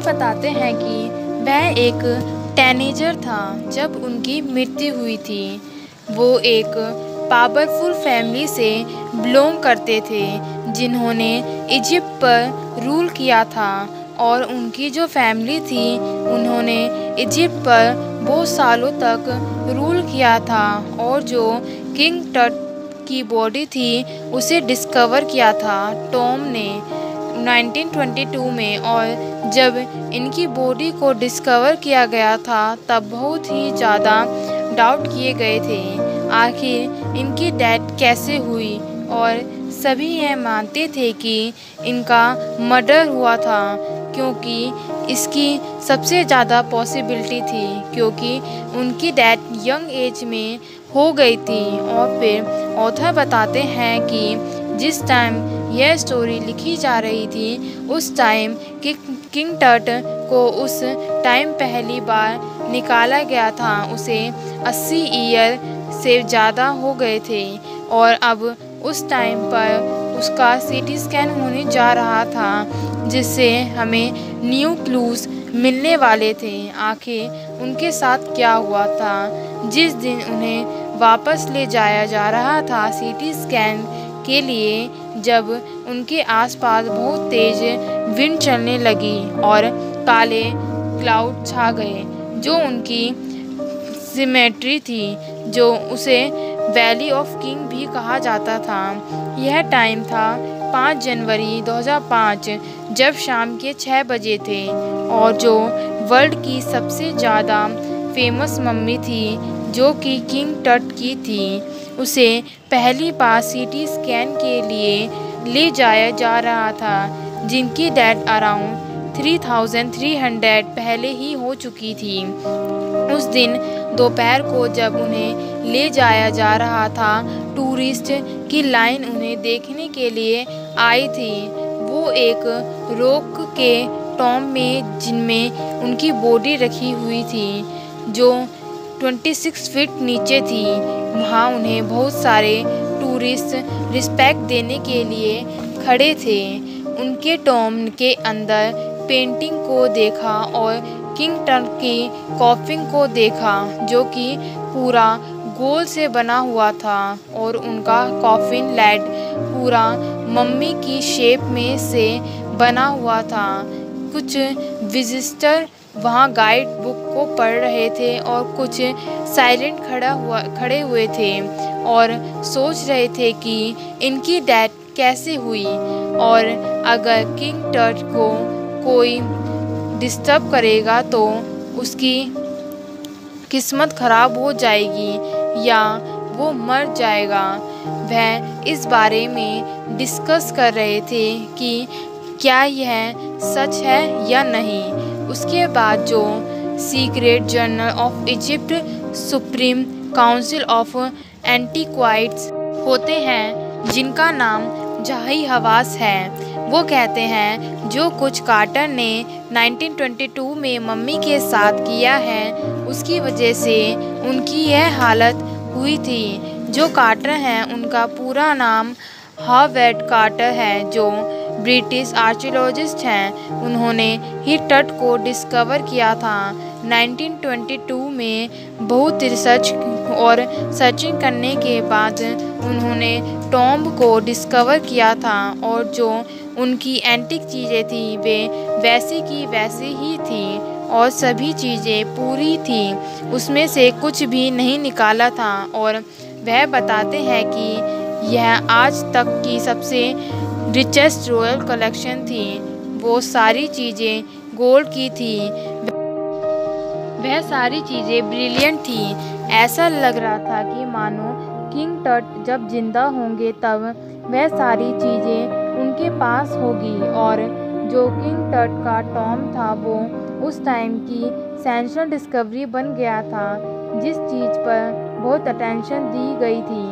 बताते हैं कि वह एक टीनेजर था जब उनकी मृत्यु हुई थी। वो एक पावरफुल फैमिली से बिलोंग करते थे जिन्होंने इजिप्ट पर रूल किया था, और उनकी जो फैमिली थी उन्होंने इजिप्ट पर बहुत सालों तक रूल किया था। और जो किंग टट की बॉडी थी उसे डिस्कवर किया था टॉम ने 1922 में। और जब इनकी बॉडी को डिस्कवर किया गया था तब बहुत ही ज़्यादा डाउट किए गए थे आखिर इनकी डेथ कैसे हुई, और सभी यह मानते थे कि इनका मर्डर हुआ था, क्योंकि इसकी सबसे ज़्यादा पॉसिबिलिटी थी क्योंकि उनकी डेथ यंग एज में हो गई थी। और फिर ऑथर बताते हैं कि जिस टाइम यह स्टोरी लिखी जा रही थी उस टाइम किंग टट को उस टाइम पहली बार निकाला गया था। उसे 80 ईयर से ज़्यादा हो गए थे और अब उस टाइम पर उसका सीटी स्कैन होने जा रहा था, जिससे हमें न्यू क्लूज़ मिलने वाले थे आखिर उनके साथ क्या हुआ था। जिस दिन उन्हें वापस ले जाया जा रहा था सीटी स्कैन के लिए, जब उनके आसपास बहुत तेज विंड चलने लगी और काले क्लाउड छा गए, जो उनकी सिमेट्री थी, जो उसे वैली ऑफ किंग भी कहा जाता था। यह टाइम था 5 जनवरी 2005, जब शाम के 6 बजे थे, और जो वर्ल्ड की सबसे ज़्यादा फेमस मम्मी थी जो कि किंग टट की थी, उसे पहली बार सीटी स्कैन के लिए ले जाया जा रहा था, जिनकी डेथ अराउंड 3300 पहले ही हो चुकी थी। उस दिन दोपहर को जब उन्हें ले जाया जा रहा था, टूरिस्ट की लाइन उन्हें देखने के लिए आई थी। वो एक रॉक के टॉम में जिनमें उनकी बॉडी रखी हुई थी, जो 26 फीट नीचे थी। वहाँ उन्हें बहुत सारे टूरिस्ट रिस्पेक्ट देने के लिए खड़े थे। उनके टॉम के अंदर पेंटिंग को देखा और किंग टट की कॉफिन को देखा, जो कि पूरा गोल से बना हुआ था, और उनका कॉफिन लेड पूरा मम्मी की शेप में से बना हुआ था। कुछ विजिटर वहाँ गाइड बुक को पढ़ रहे थे और कुछ साइलेंट खड़े हुए थे और सोच रहे थे कि इनकी डेथ कैसे हुई, और अगर किंग टट को कोई डिस्टर्ब करेगा तो उसकी किस्मत खराब हो जाएगी या वो मर जाएगा। वह इस बारे में डिस्कस कर रहे थे कि क्या यह सच है या नहीं। उसके बाद जो secret general of Egypt supreme council of antiquities होते हैं, जिनका नाम जाही हवास है, वो कहते हैं जो कुछ कार्टर ने 1922 में मम्मी के साथ किया है उसकी वजह से उनकी यह हालत हुई थी। जो कार्टर हैं उनका पूरा नाम हावर्ड कार्टर है, जो ब्रिटिश आर्कियोलॉजिस्ट हैं। उन्होंने ही टट को डिस्कवर किया था 1922 में। बहुत रिसर्च और सर्चिंग करने के बाद उन्होंने टॉम्ब को डिस्कवर किया था, और जो उनकी एंटिक चीज़ें थी वे वैसे की वैसे ही थी और सभी चीज़ें पूरी थी, उसमें से कुछ भी नहीं निकाला था। और वह बताते हैं कि यह आज तक की सबसे रिचेस्ट रॉयल कलेक्शन थी। वो सारी चीज़ें गोल्ड की थी, वह सारी चीज़ें ब्रिलियंट थी। ऐसा लग रहा था कि मानो किंग टट जब जिंदा होंगे तब वह सारी चीज़ें उनके पास होगी। और जो किंग टट का टॉम था वो उस टाइम की सेंसेशनल डिस्कवरी बन गया था, जिस चीज़ पर बहुत अटेंशन दी गई थी।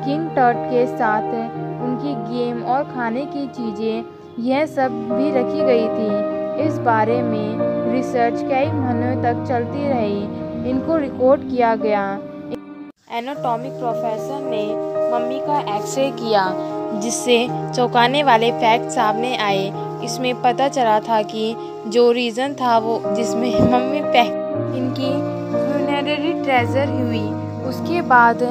किंग टट के साथ उनकी गेम और खाने की चीज़ें यह सब भी रखी गई थी। इस बारे में रिसर्च कई महीनों तक चलती रही। इनको रिकॉर्ड किया गया। एनाटॉमिक प्रोफेसर ने मम्मी का एक्सरे किया, जिससे चौंकाने वाले फैक्ट सामने आए। इसमें पता चला था कि जो रीज़न था वो जिसमें मम्मी इनकी फ्यूनररी ट्रेजर हुई। उसके बाद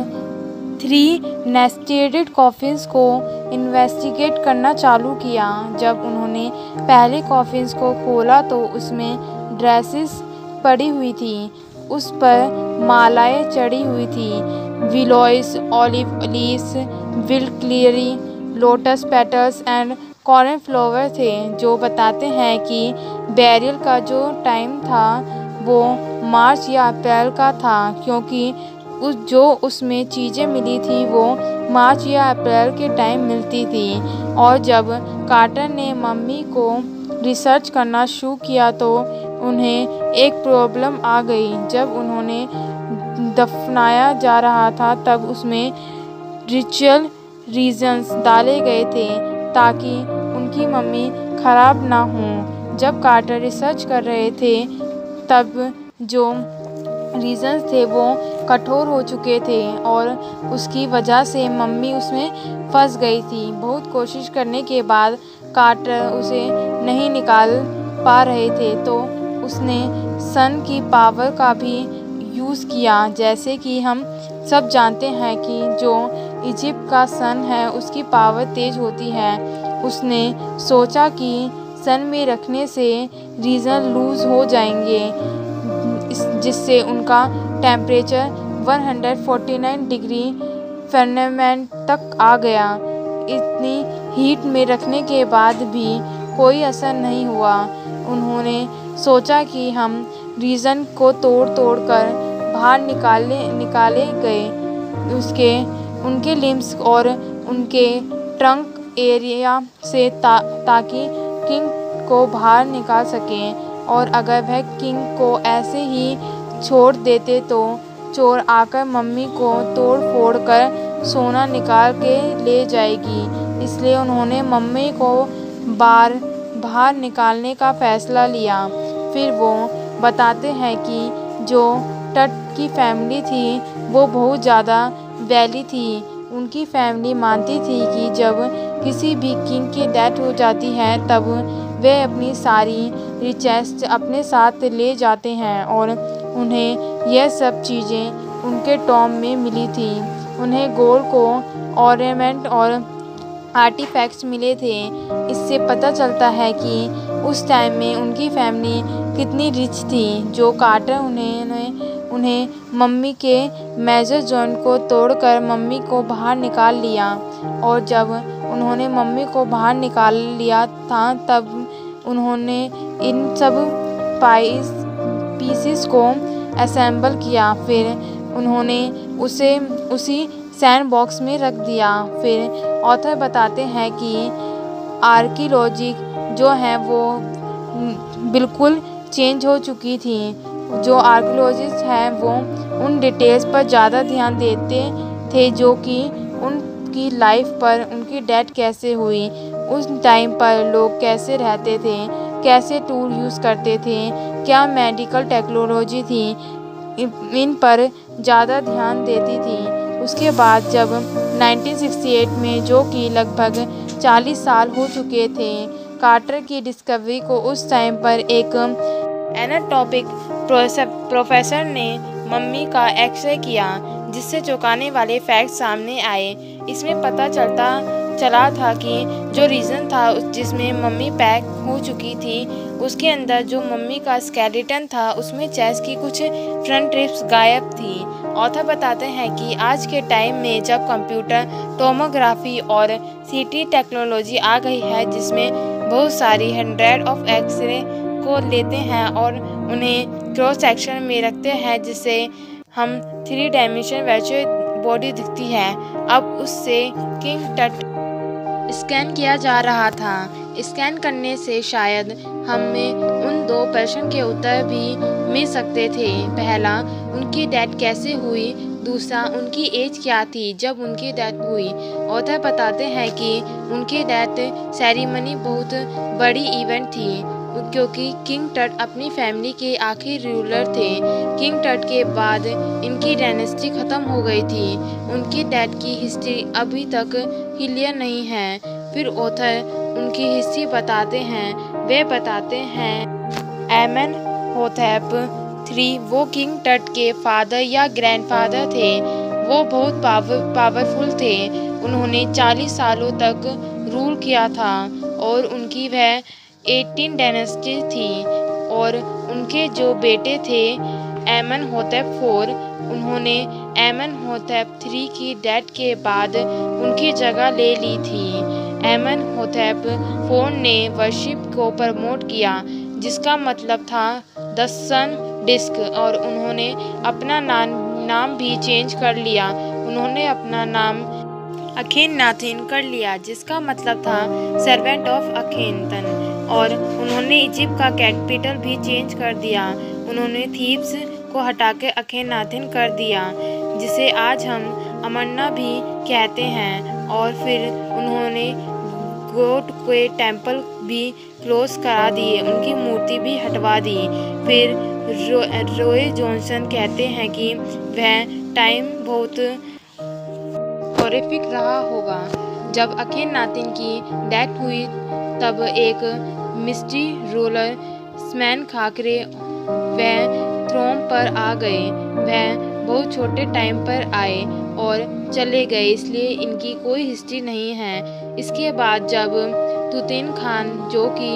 3 नेस्टेड कॉफिन्स को इन्वेस्टिगेट करना चालू किया। जब उन्होंने पहले कॉफिन्स को खोला तो उसमें ड्रेसेस पड़ी हुई थी, उस पर मालाएं चढ़ी हुई थी, willows, olive leaves, wild celery, lotus petals and cornflower थे, जो बताते हैं कि बैरियल का जो टाइम था वो मार्च या अप्रैल का था, क्योंकि उसमें चीज़ें मिली थी वो मार्च या अप्रैल के टाइम मिलती थी। और जब कार्टर ने मम्मी को रिसर्च करना शुरू किया तो उन्हें एक प्रॉब्लम आ गई। जब उन्होंने दफनाया जा रहा था तब उसमें रिचुअल रीजन्स डाले गए थे ताकि उनकी मम्मी खराब ना हो। जब कार्टर रिसर्च कर रहे थे तब जो रीजन्स थे वो कठोर हो चुके थे और उसकी वजह से मम्मी उसमें फंस गई थी। बहुत कोशिश करने के बाद कार्टर उसे नहीं निकाल पा रहे थे तो उसने सन की पावर का भी यूज़ किया। जैसे कि हम सब जानते हैं कि जो इजिप्ट का सन है उसकी पावर तेज़ होती है। उसने सोचा कि सन में रखने से रीजन लूज़ हो जाएंगे, जिससे उनका टेम्परेचर 149 डिग्री फ़ारेनहाइट तक आ गया। इतनी हीट में रखने के बाद भी कोई असर नहीं हुआ। उन्होंने सोचा कि हम रीजन को तोड़ कर बाहर निकाले गए उनके लिम्स और उनके ट्रंक एरिया से ताकि किंग को बाहर निकाल सकें। और अगर वह किंग को ऐसे ही छोड़ देते तो चोर आकर मम्मी को तोड़ फोड़ कर सोना निकाल के ले जाएगी। इसलिए उन्होंने मम्मी को बाहर निकालने का फ़ैसला लिया। फिर वो बताते हैं कि जो टट की फैमिली थी वो बहुत ज़्यादा वैली थी। उनकी फैमिली मानती थी कि जब किसी भी किंग की डेथ हो जाती है तब वे अपनी सारी रिचेस अपने साथ ले जाते हैं और उन्हें यह सब चीज़ें उनके टॉम में मिली थी। उन्हें गोल्ड को ऑर्नामेंट और आर्टिफैक्ट्स मिले थे। इससे पता चलता है कि उस टाइम में उनकी फैमिली कितनी रिच थी। जो कार्टर उन्हें मम्मी के मेजर जॉइंट को तोड़कर मम्मी को बाहर निकाल लिया। और जब उन्होंने मम्मी को बाहर निकाल लिया था तब उन्होंने इन सब पीसेस को असेंबल किया। फिर उन्होंने उसे उसी सैंड बॉक्स में रख दिया। फिर ऑथर बताते हैं कि आर्कियोलॉजी जो है वो बिल्कुल चेंज हो चुकी थी। जो आर्कियोलॉजिस्ट हैं वो उन डिटेल्स पर ज़्यादा ध्यान देते थे जो कि उनकी लाइफ पर उनकी डेथ कैसे हुई, उस टाइम पर लोग कैसे रहते थे, कैसे टूल यूज़ करते थे, क्या मेडिकल टेक्नोलॉजी थी, इन पर ज़्यादा ध्यान देती थी। उसके बाद जब 1968 में, जो कि लगभग 40 साल हो चुके थे, कार्टर की डिस्कवरी को उस टाइम पर एक एनाटॉमिक प्रोफेसर ने मम्मी का एक्सरे किया, जिससे चौंकाने वाले फैक्ट सामने आए। इसमें पता चला था कि जो रीज़न था जिसमें मम्मी पैक हो चुकी थी उसके अंदर जो मम्मी का स्केलेटन था उसमें चेस्ट की कुछ फ्रंट रिब्स गायब थी। ऑथर बताते हैं कि आज के टाइम में जब कंप्यूटर टोमोग्राफी और सीटी टेक्नोलॉजी आ गई है, जिसमें बहुत सारी 100 ऑफ एक्सरे को लेते हैं और उन्हें क्रॉस सेक्शन में रखते हैं, जिससे हम 3 डायमेंशन वर्चुअल बॉडी दिखती है। अब उससे किंग टट स्कैन किया जा रहा था। स्कैन करने से शायद हमें उन 2 प्रश्न के उत्तर भी मिल सकते थे। पहला, उनकी डेथ कैसे हुई, दूसरा, उनकी एज क्या थी जब उनकी डेथ हुई। ऑथर बताते हैं कि उनकी डेथ सेरेमनी बहुत बड़ी इवेंट थी, क्योंकि किंग टट अपनी फैमिली के आखिरी रूलर थे। किंग टट के बाद इनकी डायनेस्टी ख़त्म हो गई थी। उनकी डेथ की हिस्ट्री अभी तक क्लियर नहीं है। फिर ऑथर उनकी हिस्ट्री बताते हैं। वे बताते हैं एमेनहोटेप III वो किंग टट के फादर या ग्रैंडफादर थे। वो बहुत पावरफुल थे। उन्होंने 40 सालों तक रूल किया था और उनकी वह 18 डायनेस्टी थी। और उनके जो बेटे थे एमेनहोटेप IV, उन्होंने एमेनहोटेप III की डेथ के बाद उनकी जगह ले ली थी। एमेनहोटेप IV ने वर्शिप को प्रमोट किया, जिसका मतलब था द सन डिस्क, और उन्होंने अपना नाम भी चेंज कर लिया। उन्होंने अपना नाम अखेननाथिन कर लिया, जिसका मतलब था सर्वेंट ऑफ अखेनतन, और उन्होंने इजिप्ट का कैपिटल भी चेंज कर दिया। उन्होंने थीब्स को हटाकर अखेननाथिन कर दिया, जिसे आज हम अमन्ना भी कहते हैं। और फिर उन्होंने गॉड के टेम्पल भी क्लोज करा दिए, उनकी मूर्ति भी हटवा दी। फिर रॉय जॉनसन कहते हैं कि वह टाइम बहुत हॉरिफिक रहा होगा। जब अखेननाथिन की डेथ हुई तब एक मिस्ट्री रूलर स्मैन खाकरे वह थ्रोन पर आ गए। वह बहुत छोटे टाइम पर आए और चले गए, इसलिए इनकी कोई हिस्ट्री नहीं है। इसके बाद जब तुतनखान, जो कि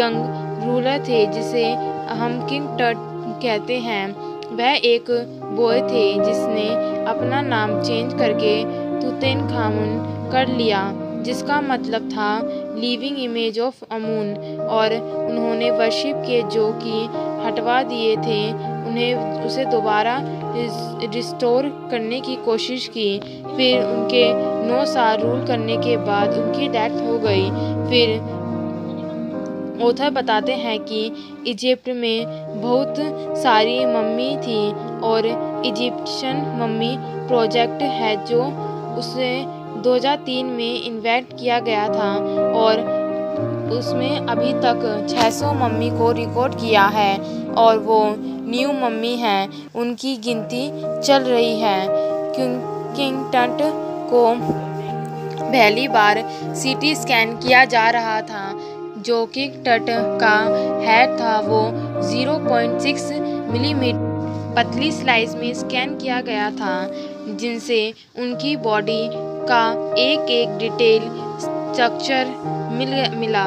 यंग रूलर थे, जिसे हम किंग टट कहते हैं, वह एक बॉय थे जिसने अपना नाम चेंज करके तुतनखामुन कर लिया, जिसका मतलब था लिविंग इमेज ऑफ अमून। और उन्होंने वर्शिप के जो कि हटवा दिए थे, उसे दोबारा रिस्टोर करने की कोशिश की। फिर उनके 9 साल रूल करने के बाद उनकी डेथ हो गई। फिर ऑथर बताते हैं कि इजिप्ट में बहुत सारी मम्मी थी और इजिप्शियन मम्मी प्रोजेक्ट है जो उसे 2003 में इन्वेंट किया गया था, और उसमें अभी तक 600 मम्मी को रिकॉर्ड किया है और वो न्यू मम्मी हैं, उनकी गिनती चल रही है। किंग टट को पहली बार सीटी स्कैन किया जा रहा था। जो किंग टट का हेड था वो 0.6 मिलीमीटर पतली स्लाइस में स्कैन किया गया था, जिनसे उनकी बॉडी का एक एक डिटेल स्ट्रक्चर मिला।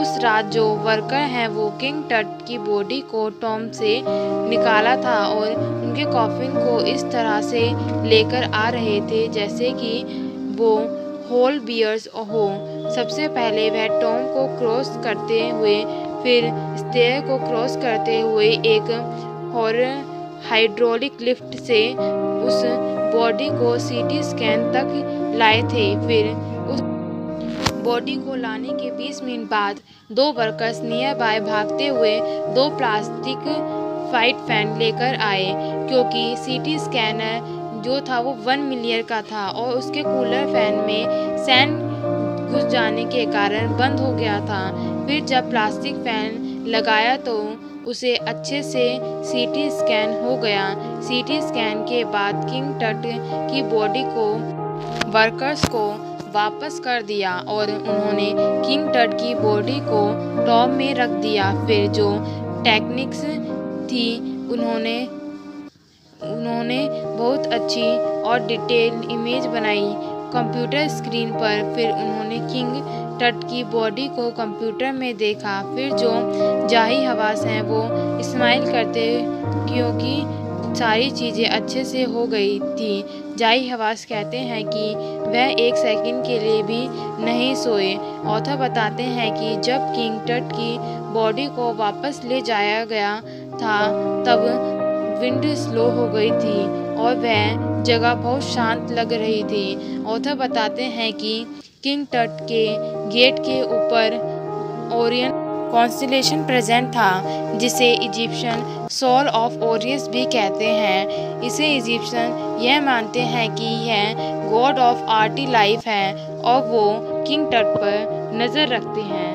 उस रात जो वर्कर हैं वो किंग टट की बॉडी को टॉम से निकाला था और उनके कॉफिन को इस तरह से लेकर आ रहे थे जैसे कि वो होल बियर्स हो। सबसे पहले वह टॉम को क्रॉस करते हुए, फिर स्टेयर को क्रॉस करते हुए एक हाइड्रोलिक लिफ्ट से उस बॉडी को सीटी स्कैन तक लाए थे। फिर उस बॉडी को लाने के 20 मिनट बाद 2 वर्कर्स नियर बाय भागते हुए 2 प्लास्टिक फाइट फैन लेकर आए, क्योंकि सीटी स्कैनर जो था वो 1 मिलियन का था और उसके कूलर फैन में सैंड घुस जाने के कारण बंद हो गया था। फिर जब प्लास्टिक फैन लगाया तो उसे अच्छे से सीटी स्कैन हो गया। सीटी स्कैन के बाद किंग टट की बॉडी को वर्कर्स को वापस कर दिया और उन्होंने किंग टट की बॉडी को टॉप में रख दिया। फिर जो टेक्निक्स थी उन्होंने बहुत अच्छी और डिटेल इमेज बनाई कंप्यूटर स्क्रीन पर। फिर उन्होंने किंग टट की बॉडी को कंप्यूटर में देखा। फिर जो जाही हवास हैं वो स्माइल करते, क्योंकि सारी चीज़ें अच्छे से हो गई थी। जाही हवास कहते हैं कि वह 1 सेकंड के लिए भी नहीं सोए। ऑथर बताते हैं कि जब किंग टट की बॉडी को वापस ले जाया गया था तब विंड स्लो हो गई थी और वह जगह बहुत शांत लग रही थी। ऑथर बताते हैं कि किंग टट के गेट के ऊपर ओरियन कॉन्स्टेलेशन प्रेजेंट था, जिसे इजिप्शियन सोल ऑफ ओरियस भी कहते हैं। इसे इजिप्शियन यह मानते हैं कि यह गॉड ऑफ आर्टी लाइफ है और वो किंग टट पर नज़र रखते हैं।